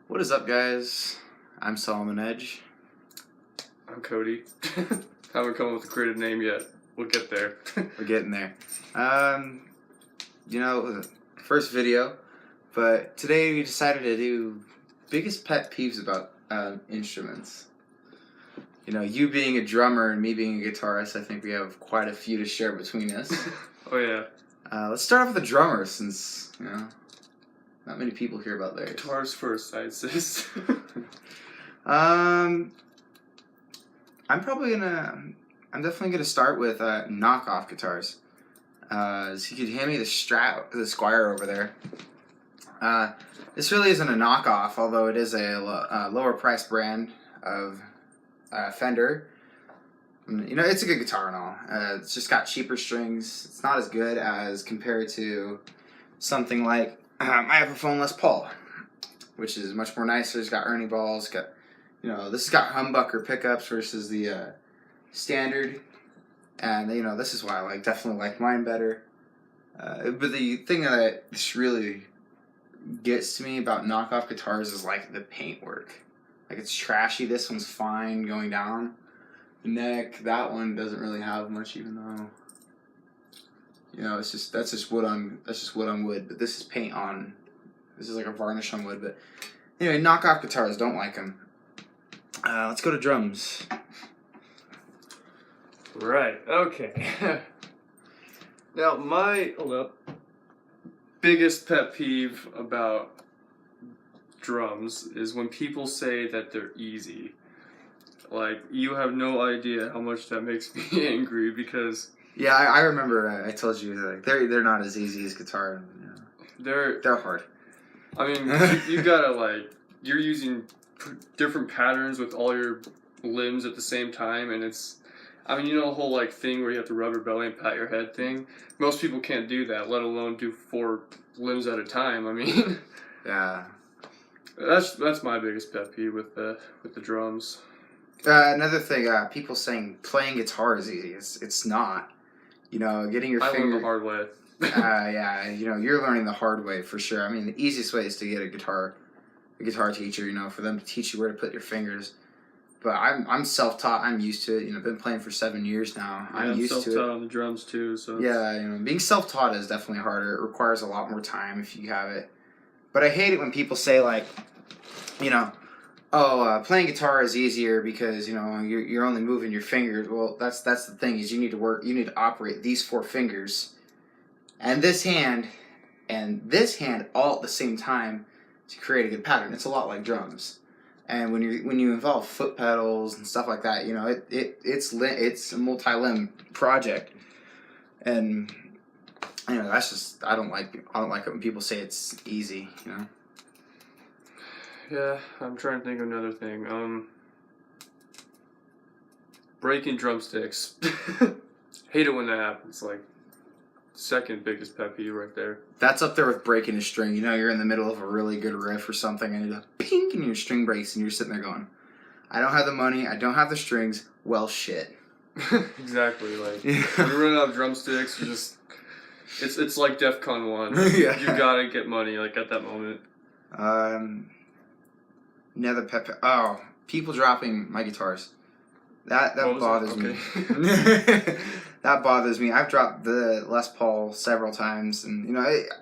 What is up, guys? I'm Solomon Edge. I'm Cody. Haven't come up with a creative name yet. We'll get there. We're getting there. First video, but today we decided to do biggest pet peeves about instruments. You know, you being a drummer and me being a guitarist, I think we have quite a few to share between us. Oh yeah. Let's start off with the drummer, since not many people hear about theirs. Guitars first, I insist. I'm definitely gonna start with knockoff guitars. So you could hand me the Strat, the Squire over there. This really isn't a knockoff, although it is a lower price brand of Fender. You know, it's a good guitar and all. It's just got cheaper strings. It's not as good as compared to something like my Epiphone Les Paul, which is much more nicer. It's got Ernie balls. This has got humbucker pickups versus the standard. And this is why I definitely like mine better. But the thing that just really gets to me about knockoff guitars is the paint work. It's trashy. This one's fine going down the neck. That one doesn't really have much, even though that's just wood on wood. But this is paint on. This is like a varnish on wood. But anyway, knockoff guitars, don't like them. Let's go to drums. Right. Okay. Now my biggest pet peeve about drums is when people say that they're easy. You have no idea how much that makes me angry because yeah, I remember I told you that they're not as easy as guitar. They're hard. I mean, you gotta you're using different patterns with all your limbs at the same time, and it's. I mean, the whole thing where you have to rub your belly and pat your head thing. Most people can't do that, let alone do 4 limbs at a time. I mean, yeah. That's my biggest pet peeve with the drums. Another thing, people saying playing guitar is easy. It's not. Getting your finger. I learned the hard way. Yeah, you're learning the hard way for sure. I mean, the easiest way is to get a guitar teacher. For them to teach you where to put your fingers. But I'm self-taught. I'm used to it. I've been playing for 7 years now. Yeah, I'm used to it. Self-taught on the drums too. So yeah, being self-taught is definitely harder. It requires a lot more time if you have it. But I hate it when people say playing guitar is easier because you're only moving your fingers. Well, that's the thing is you need to operate these 4 fingers, and this hand all at the same time to create a good pattern. It's a lot like drums. And when you involve foot pedals and stuff like that, it's a multi-limb project, and that's just I don't like it when people say it's easy. Yeah, I'm trying to think of another thing. Breaking drumsticks. Hate it when that happens. Second biggest pet peeve right there. That's up there with breaking a string. You're in the middle of a really good riff or something, and you ping, and your string breaks, and you're sitting there going, "I don't have the money. I don't have the strings. Well, shit." Exactly. When you run out of drumsticks, you just it's like DEFCON 1. Yeah. You gotta get money at that moment. Another pet peeve. Oh, people dropping my guitars. That bothers me. That bothers me. I've dropped the Les Paul several times, and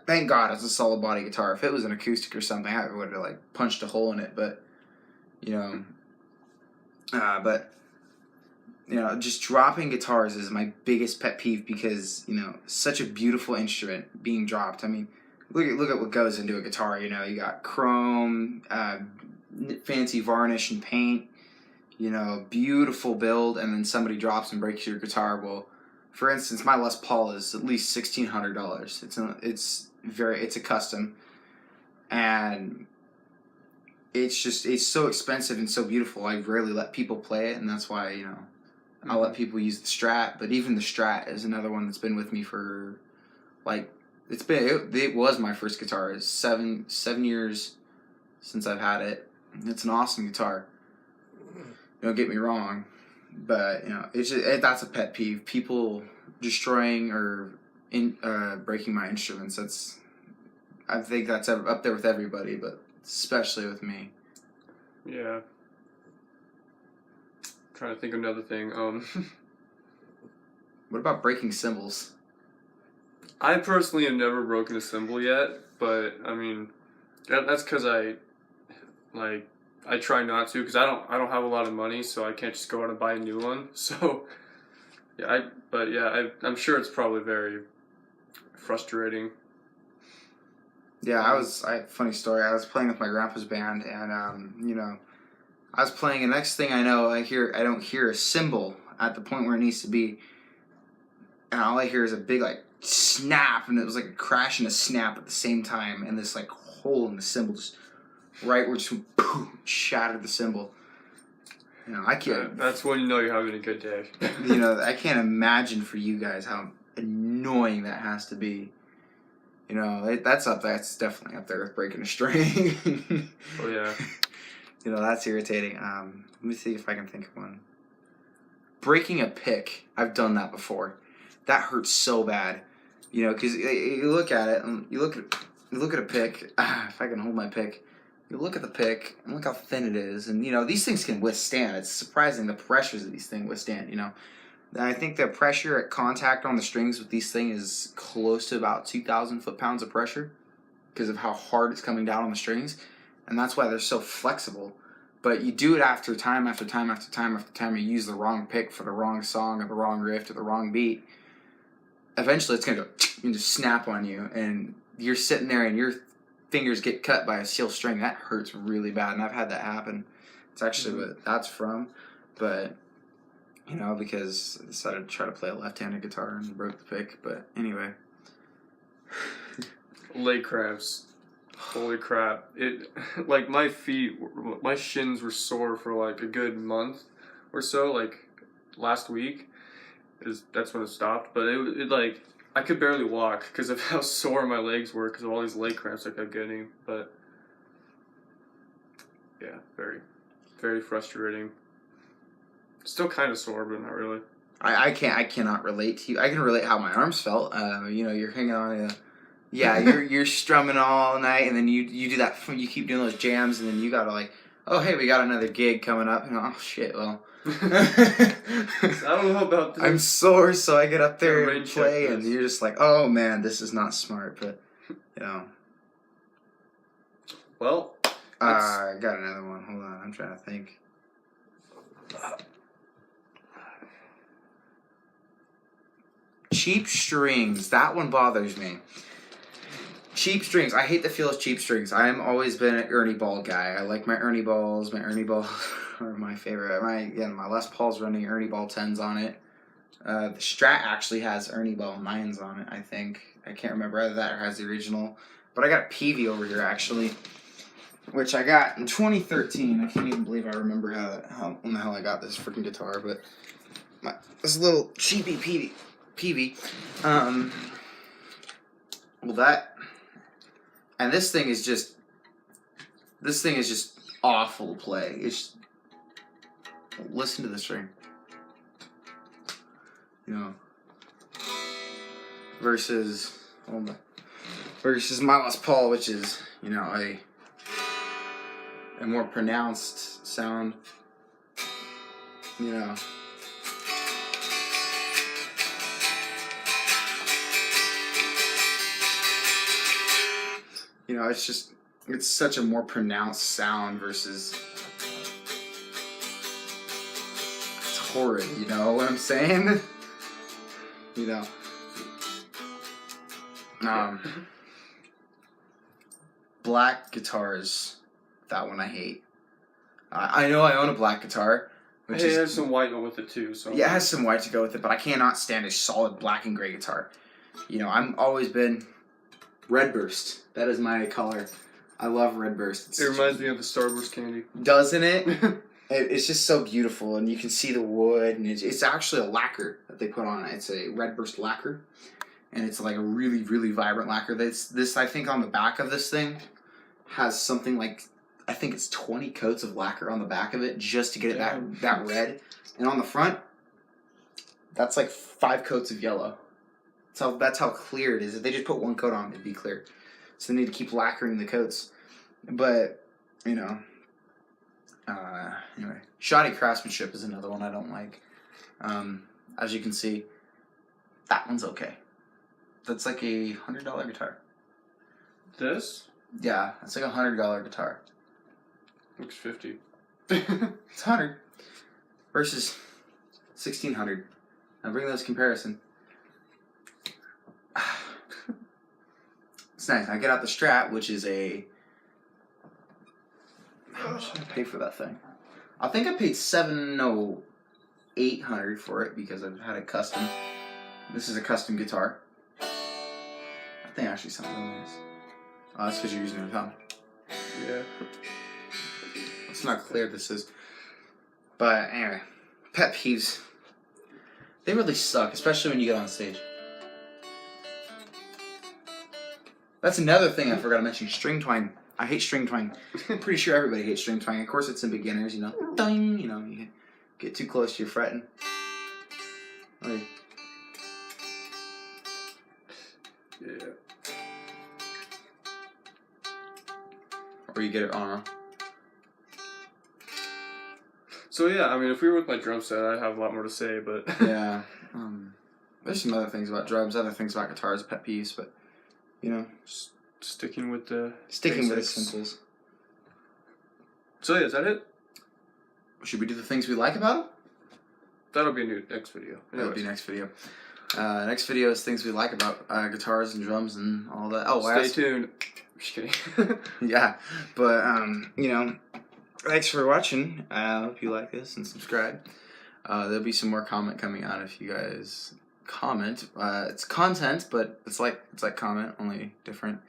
thank God it's a solid body guitar. If it was an acoustic or something, I would have punched a hole in it. But just dropping guitars is my biggest pet peeve because such a beautiful instrument being dropped. I mean, look at what goes into a guitar. You got chrome, fancy varnish and paint. Beautiful build, and then somebody drops and breaks your guitar. Well, for instance, my Les Paul is at least $1,600. It's a custom, and it's so expensive and so beautiful. I rarely let people play it, and that's why I'll let people use the Strat. But even the Strat is another one that's been with me for it was my first guitar. It's 7 years since I've had it. It's an awesome guitar. Don't get me wrong, but that's a pet peeve. People destroying or breaking my instruments. I think that's up there with everybody, but especially with me. Yeah. Trying to think of another thing. What about breaking cymbals? I personally have never broken a cymbal yet, but I mean, that's because I try not to because I don't have a lot of money, so I can't just go out and buy a new one. So I'm sure it's probably very frustrating. Yeah, funny story. I was playing with my grandpa's band, and I was playing, and next thing I know, I don't hear a cymbal at the point where it needs to be, and all I hear is a big like snap, and it was like a crash and a snap at the same time, and this like hole in the cymbal just right where it just boom, shattered the cymbal. I can't. That's when you know you're having a good day. I can't imagine for you guys how annoying that has to be. That's definitely up there with breaking a string. Oh yeah. That's irritating. Let me see if I can think of one. Breaking a pick. I've done that before. That hurts so bad. Because you look at it, and you look at a pick. If I can hold my pick, you look at the pick and look how thin it is, and these things can withstand. It's surprising the pressures that these things withstand. And I think the pressure at contact on the strings with these things is close to about 2,000 foot-pounds of pressure because of how hard it's coming down on the strings, and that's why they're so flexible. But you do it after time after time after time after time. You use the wrong pick for the wrong song or the wrong riff or the wrong beat. Eventually, it's gonna go and just snap on you, and you're sitting there, and your fingers get cut by a steel string. That hurts really bad, and I've had that happen. It's actually what that's from, but. Because I decided to try to play a left-handed guitar and broke the pick. But anyway. Leg cramps. Holy crap. Like my shins were sore for like a good month or so, like last week. That's when it stopped. But it like, I could barely walk because of how sore my legs were because of all these leg cramps I kept getting. But yeah, very, very frustrating. Still kind of sore, but not really. I cannot relate to you. I can relate how my arms felt. You're hanging on. You're strumming all night, and then you do that. You keep doing those jams, and then you gotta like, oh hey, we got another gig coming up. And oh shit, well. I don't know about this. I'm sore, so I get up there and play, and you're just like, oh man, this is not smart. But Well. I got another one. Hold on, I'm trying to think. Cheap strings. That one bothers me. Cheap strings. I hate the feel of cheap strings. I've always been an Ernie Ball guy. I like my Ernie Balls. My Ernie Balls are my favorite. My Les Paul's running Ernie Ball 10s on it. The Strat actually has Ernie Ball 9s on it, I think. I can't remember either that or has the original. But I got a peavey over here, actually, which I got in 2013. I can't even believe I remember how in the hell I got this freaking guitar. But this little cheapy peavey. And this thing is just awful to play. Listen to the string. Versus my Les Paul, which is, a more pronounced sound. It's such a more pronounced sound versus it's horrid, you know what I'm saying? Black guitars, that one I hate. I know I own a black guitar. It has some white with it too. So yeah, it has some white to go with it, but I cannot stand a solid black and gray guitar. I'm always been Redburst. That is my color. I love Redburst. It reminds me of the Starburst candy. Doesn't it? It's just so beautiful, and you can see the wood, and it's actually a lacquer that they put on it. It's a Redburst lacquer, and it's like a really, really vibrant lacquer. This I think on the back of this thing has something like, I think it's 20 coats of lacquer on the back of it just to get it that red. And on the front, that's like 5 coats of yellow. That's how clear it is. If they just put one coat on, it'd be clear. So they need to keep lacquering the coats. But you know. Anyway, shoddy craftsmanship is another one I don't like. As you can see, that one's okay. That's like a $100 guitar. This? Yeah, it's like a $100 guitar. Looks 50. It's 100 versus 1600. Now bring those comparison. It's nice. I get out the Strat, which is a. How much did I pay for that thing? I think I paid $800 for it because I've had it custom. This is a custom guitar. That thing actually sounds really nice. Oh, that's because you're using your thumb. Yeah. It's not clear this is. But anyway, pet peeves. They really suck, especially when you get on stage. That's another thing I forgot to mention. String twang. I hate string twang. I'm pretty sure everybody hates string twang. Of course, it's in beginners, you know. Ding, you know, you get too close to your fretting. Like, Yeah. or you get it on. So yeah, I mean, if we were with my drum set, I'd have a lot more to say, but Yeah. There's some other things about drums, other things about guitars, pet peeves, but you know, just sticking with the sticking with the basics. simples. So yeah, is that it? Should we do the things we like about them? That'll be a new next video. That'll Anyways, be next video. Next video is things we like about guitars and drums and all that. Oh, stay tuned. Just kidding. Yeah, but you know, thanks for watching. I hope you like this and subscribe. There'll be some more comment coming out if you guys comment. It's content, but it's like comment, only different.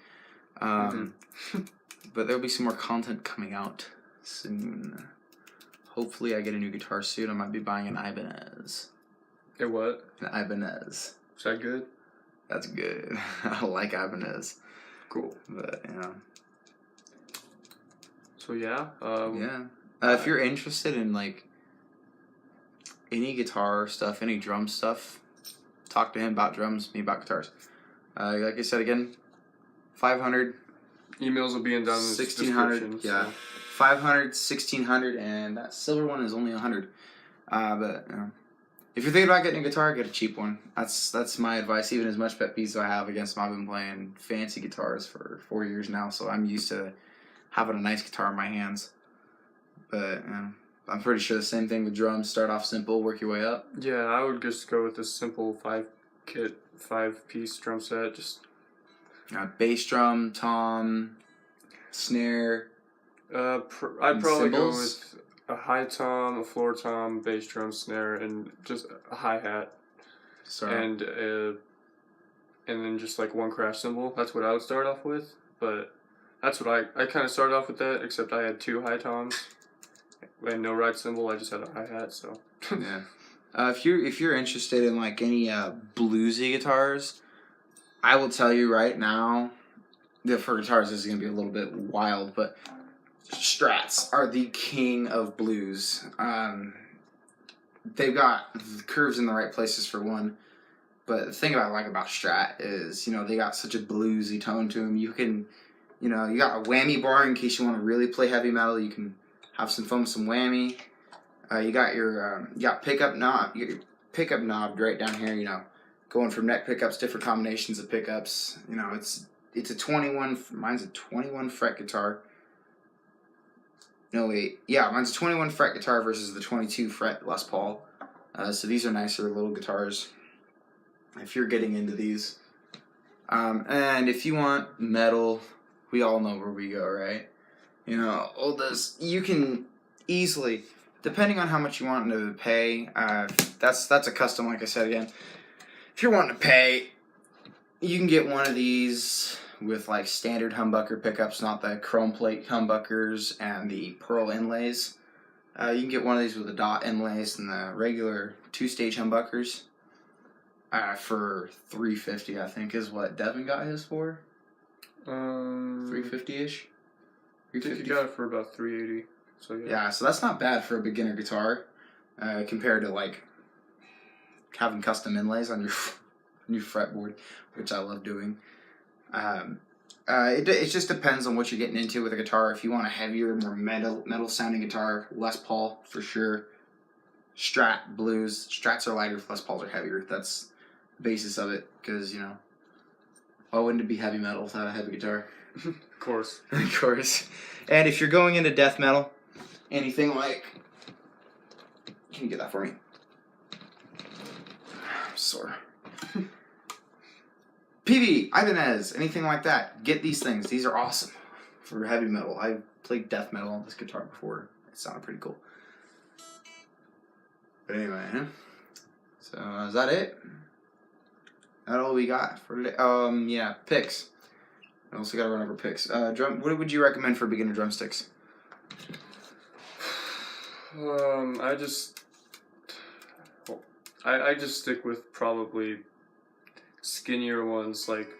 But there'll be some more content coming out soon. Hopefully, I get a new guitar soon. I might be buying an Ibanez. Hey, what? An Ibanez. Is that good? That's good. I like Ibanez. Cool. But you know. So yeah. Yeah. If you're interested in like any guitar stuff, any drum stuff, talk to him about drums, me about guitars. Like I said again, 500, Emails will be in down in the 1600, description. yeah. So. 500, 1600, and that silver one is only 100. But if you're thinking about getting a guitar, get a cheap one. That's my advice. Even as much pet peeves as I have against them, I've been playing fancy guitars for 4 years now, so I'm used to having a nice guitar in my hands. But I'm pretty sure the same thing with drums. Start off simple, work your way up. Yeah, I would just go with this simple 5-piece drum set. Just Bass drum, tom, snare. I'd probably go cymbals? with a high tom, a floor tom, bass drum, snare, and just a hi hat, and then just like one crash cymbal. That's what I would start off with. But that's what I kind of started off with that. Except I had 2 high toms and no ride cymbal. I just had a hi hat. So Yeah. If you're interested in like any bluesy guitars, I will tell you right now, for guitars this is gonna be a little bit wild, but Strats are the king of blues. They've got curves in the right places for one, but the thing I like about Strat is, you know, they got such a bluesy tone to them. You can, you know, you got a whammy bar in case you want to really play heavy metal. You can have some fun with some whammy. You got your pickup knob. Your pickup knob right down here. You know, going from neck pickups, different combinations of pickups. You know, it's a 21. Mine's a 21 fret guitar. No wait, yeah, mine's a 21 fret guitar versus the 22 fret Les Paul. So these are nicer little guitars. If you're getting into these, and if you want metal, we all know where we go, right? You know, all this you can easily, depending on how much you want to pay. That's a custom, like I said again. If you're wanting to pay, you can get one of these with like standard humbucker pickups, not the chrome plate humbuckers and the pearl inlays. You can get one of these with the dot inlays and the regular 2-stage humbuckers for $350, I think is what Devin got his for. $350-ish. I think you got it for about $380. So yeah. Yeah, so that's not bad for a beginner guitar compared to like having custom inlays on your fretboard, which I love doing. It just depends on what you're getting into with a guitar. If you want a heavier, more metal sounding guitar, Les Paul for sure. Strat, blues. Strats are lighter, Les Pauls are heavier. That's the basis of it, because, you know, why wouldn't it be heavy metal without a heavy guitar? Of course. Of course. And if you're going into death metal, anything like... Can you get that for me? I'm sore. PV, Ibanez, anything like that. Get these things. These are awesome for heavy metal. I played death metal on this guitar before. It sounded pretty cool. But anyway, so is that it? That all we got for today? Yeah, picks. I also gotta run over picks. What would you recommend for beginner drumsticks? I just stick with probably skinnier ones, like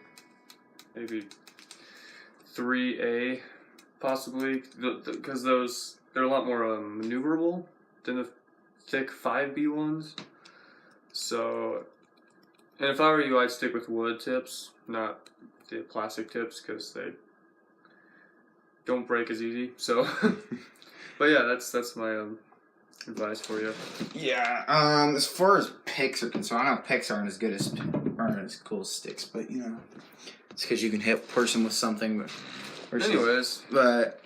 maybe 3A, possibly, because they're a lot more maneuverable than the thick 5B ones. So, and if I were you, I'd stick with wood tips, not the plastic tips, because they don't break as easy. So, but yeah, that's my advice for you. Yeah. As far as picks are concerned, I know picks aren't as cool as sticks, but you know, it's because you can hit a person with something. Anyways, but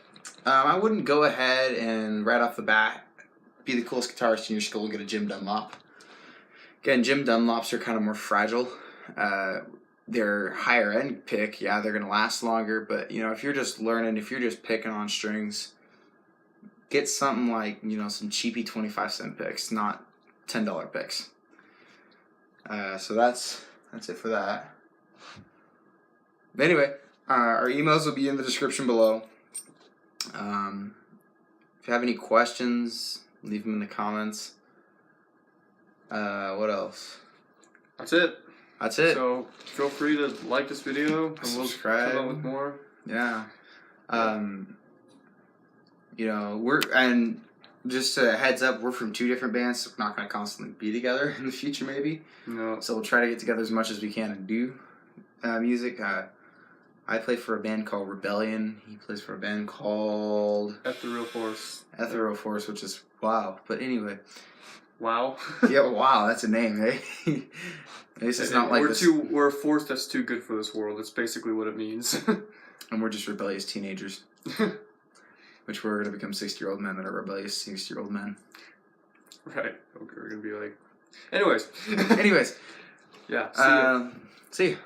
I wouldn't go ahead and right off the bat be the coolest guitarist in your school and get a Jim Dunlop. Again, Jim Dunlops are kind of more fragile. They're higher end pick. Yeah, they're gonna last longer. But you know, if you're just learning, if you're just picking on strings, get something like, you know, some cheapy 25-cent picks, not $10 picks. So that's it for that. But anyway, our emails will be in the description below. If you have any questions, leave them in the comments. What else? That's it. That's it. So feel free to like this video, and subscribe. We'll come up with more. Yeah. You know, and just a heads up, we're from two different bands, so we're not going to constantly be together in the future, maybe. No. So we'll try to get together as much as we can and do music. I play for a band called Rebellion. He plays for a band called Ethereal Force. Ethereal Force, which is wow. But anyway. Wow. Yeah, wow, that's a name, eh? This is not like we're a force that's too good for this world. That's basically what it means. And we're just rebellious teenagers. Which we're going to become 60-year-old men that are rebellious 60-year-old men. Right. Okay, we're going to be like... Anyways. Anyways. Yeah. See ya. See ya.